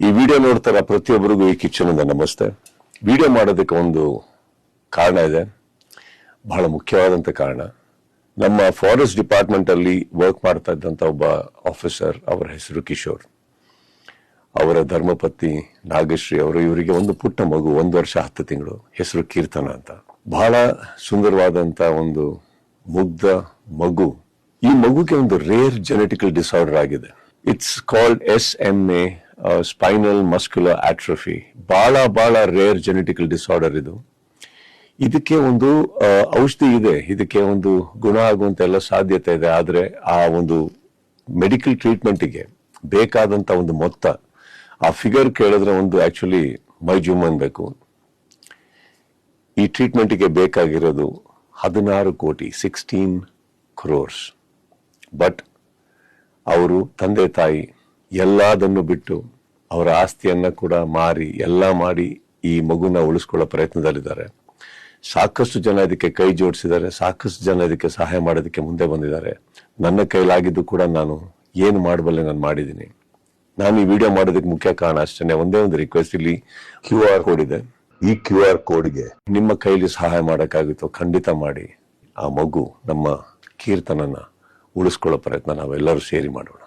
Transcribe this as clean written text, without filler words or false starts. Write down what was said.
ಈ ವಿಡಿಯೋ ನೋಡ್ತಾರ ಪ್ರತಿಯೊಬ್ಬರಿಗೂ ಈ ಕಿಚನ್ ಇಂದ ನಮಸ್ತೆ. ವಿಡಿಯೋ ಮಾಡೋದಕ್ಕೆ ಒಂದು ಕಾರಣ ಇದೆ, ಬಹಳ ಮುಖ್ಯವಾದಂತ ಕಾರಣ. ನಮ್ಮ ಫಾರೆಸ್ಟ್ ಡಿಪಾರ್ಟ್ಮೆಂಟ್ ಅಲ್ಲಿ ವರ್ಕ್ ಮಾಡ್ತಾ ಇದ್ದಂತ ಒಬ್ಬ ಆಫೀಸರ್, ಅವರ ಹೆಸರು ಕಿಶೋರ್, ಅವರ ಧರ್ಮಪತ್ನಿ ನಾಗಶ್ರೀ ಅವರು, ಇವರಿಗೆ ಒಂದು ಪುಟ್ಟ ಮಗು, 1 ವರ್ಷ 10 ತಿಂಗಳು, ಹೆಸರು ಕೀರ್ತನ ಅಂತ. ಬಹಳ ಸುಂದರವಾದಂತ ಒಂದು ಮುಗ್ಧ ಮಗು. ಈ ಮಗುಗೆ ಒಂದು ರೇರ್ ಜೆನೆಟಿಕಲ್ ಡಿಸಾರ್ಡರ್ ಆಗಿದೆ. It's called SMA, spinal muscular atrophy. ಬಹಳ ರೇರ್ ಜೆನೆಟಿಕಲ್ ಡಿಸಾರ್ಡರ್ ಇದು. ಇದಕ್ಕೆ ಒಂದು ಔಷಧಿ ಇದೆ, ಇದಕ್ಕೆ ಒಂದು ಗುಣ ಆಗುವಂತ ಎಲ್ಲ ಸಾಧ್ಯತೆ ಇದೆ. ಆದ್ರೆ ಆ ಒಂದು ಮೆಡಿಕಲ್ ಟ್ರೀಟ್ಮೆಂಟ್ಗೆ ಬೇಕಾದಂತ ಒಂದು ಮೊತ್ತ, ಆ ಫಿಗರ್ ಕೇಳಿದ್ರೆ ಒಂದು ಆಕ್ಚುಲಿ ಮೈ ಜುಮ್ ಅನ್ಬೇಕು. ಈ ಟ್ರೀಟ್ಮೆಂಟ್ಗೆ ಬೇಕಾಗಿರೋದು 16 ಕೋಟಿ, 16 crores. ಬಟ್ ಅವರು ತಂದೆ ತಾಯಿ ಎಲ್ಲದನ್ನು ಬಿಟ್ಟು ಅವರ ಆಸ್ತಿಯನ್ನ ಕೂಡ ಮಾರಿ ಎಲ್ಲ ಮಾಡಿ ಈ ಮಗುನ ಉಳಿಸ್ಕೊಳ್ಳೋ ಪ್ರಯತ್ನದಲ್ಲಿದ್ದಾರೆ. ಸಾಕಷ್ಟು ಜನ ಇದಕ್ಕೆ ಕೈ ಜೋಡಿಸಿದ್ದಾರೆ, ಸಾಕಷ್ಟು ಜನ ಇದಕ್ಕೆ ಸಹಾಯ ಮಾಡೋದಕ್ಕೆ ಮುಂದೆ ಬಂದಿದ್ದಾರೆ. ನನ್ನ ಕೈಲಾಗಿದ್ದು ಕೂಡ ನಾನು ಏನು ಮಾಡಬಲ್ಲೆ ನಾನು ಮಾಡಿದ್ದೀನಿ. ನಾನು ಈ ವಿಡಿಯೋ ಮಾಡೋದಕ್ಕೆ ಮುಖ್ಯ ಕಾರಣ ಅಷ್ಟೇ, ಒಂದೇ ಒಂದು ರಿಕ್ವೆಸ್ಟ್. ಇಲ್ಲಿ QR ಕೋಡ್ ಇದೆ, ಈ QR ಕೋಡ್ಗೆ ನಿಮ್ಮ ಕೈಲಿ ಸಹಾಯ ಮಾಡೋಕ್ಕಾಗುತ್ತೋ ಖಂಡಿತ ಮಾಡಿ. ಆ ಮಗು ನಮ್ಮ ಕೀರ್ತನನ್ನ ಉಳಿಸ್ಕೊಳ್ಳೋ ಪ್ರಯತ್ನ ನಾವೆಲ್ಲರೂ ಸೇರಿ ಮಾಡೋಣ.